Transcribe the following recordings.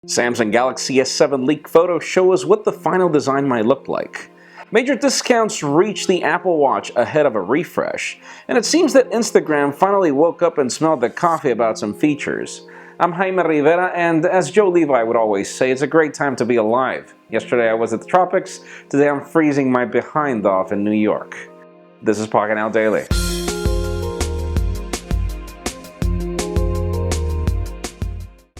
Samsung Galaxy S7 leaked photos show us what the final design might look like. Major discounts reach the Apple Watch ahead of a refresh, and it seems that Instagram finally woke up and smelled the coffee about some features. I'm Jaime Rivera, and as Joe Levi would always say, it's a great time to be alive. Yesterday I was at the tropics, today I'm freezing my behind off in New York. This is Pocketnow Daily.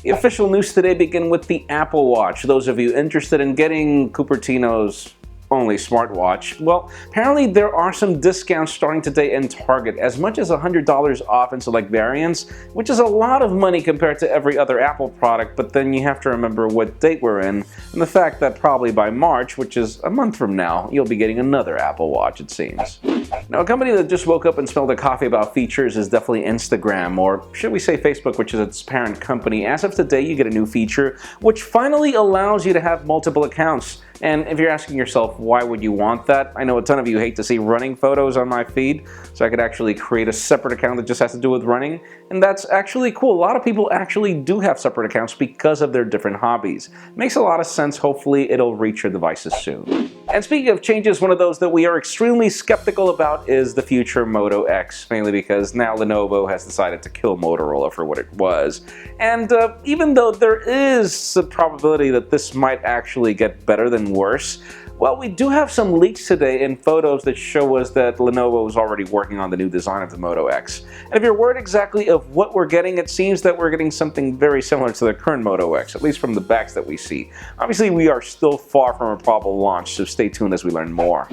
The official news today begin with the Apple Watch. Those of you interested in getting Cupertino's only smartwatch, well, apparently there are some discounts starting today in Target, as much as $100 off in select variants, which is a lot of money compared to every other Apple product, but then you have to remember what date we're in, and the fact that probably by March, which is a month from now, you'll be getting another Apple Watch, it seems. Now, a company that just woke up and smelled the coffee about features is definitely Instagram, or should we say Facebook, which is its parent company. As of today, you get a new feature, which finally allows you to have multiple accounts. And if you're asking yourself, why would you want that? I know a ton of you hate to see running photos on my feed, so I could actually create a separate account that just has to do with running, and that's actually cool. A lot of people actually do have separate accounts because of their different hobbies. Makes a lot of sense. Hopefully it'll reach your devices soon. And speaking of changes, one of those that we are extremely skeptical about is the future Moto X, mainly because now Lenovo has decided to kill Motorola for what it was. And even though there is a probability that this might actually get better than worse, well, we do have some leaks today in photos that show us that Lenovo is already working on the new design of the Moto X. And if you're worried exactly of what we're getting, it seems that we're getting something very similar to the current Moto X, at least from the backs that we see. Obviously, we are still far from a probable launch, so stay tuned as we learn more.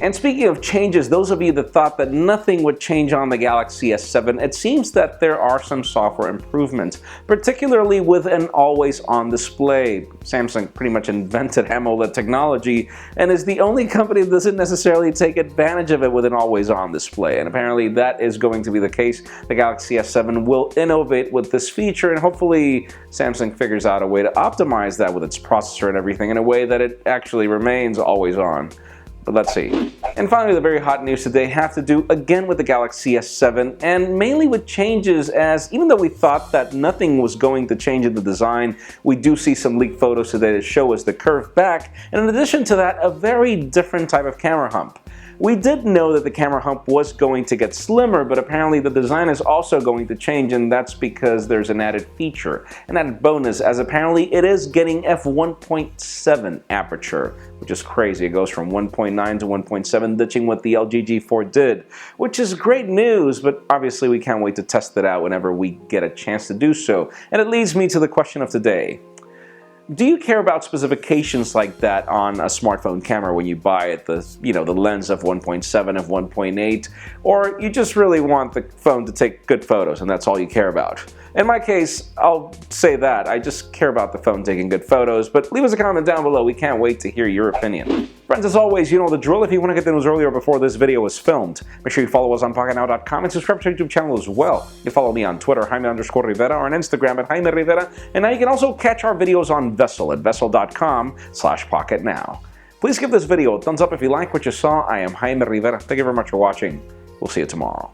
And speaking of changes, those of you that thought that nothing would change on the Galaxy S7, it seems that there are some software improvements, particularly with an always-on display. Samsung pretty much invented AMOLED technology, and is the only company that doesn't necessarily take advantage of it with an always-on display. And apparently that is going to be the case. The Galaxy S7 will innovate with this feature, and hopefully Samsung figures out a way to optimize that with its processor and everything in a way that it actually remains always on. But let's see. And finally, the very hot news today have to do again with the Galaxy S7, and mainly with changes, as even though we thought that nothing was going to change in the design, we do see some leaked photos today that show us the curved back, and in addition to that, a very different type of camera hump. We did know that the camera hump was going to get slimmer, but apparently the design is also going to change, and that's because there's an added feature, an added bonus, as apparently it is getting f1.7 aperture, which is crazy. It goes from 1.9 to 1.7, ditching what the LG G4 did, which is great news, but obviously we can't wait to test it out whenever we get a chance to do so. And it leads me to the question of today. Do you care about specifications like that on a smartphone camera when you buy it, the lens of 1.7, of 1.8, or you just really want the phone to take good photos and that's all you care about? In my case, I'll say that. I just care about the phone taking good photos, but leave us a comment down below. We can't wait to hear your opinion. Friends, as always, you know the drill. If you want to get the news earlier before this video is filmed, make sure you follow us on Pocketnow.com and subscribe to our YouTube channel as well. You follow me on Twitter, Jaime_Rivera, or on Instagram at Jaime Rivera, and now you can also catch our videos on Vessel at Vessel.com/Pocketnow. Please give this video a thumbs up if you like what you saw. I am Jaime Rivera. Thank you very much for watching. We'll see you tomorrow.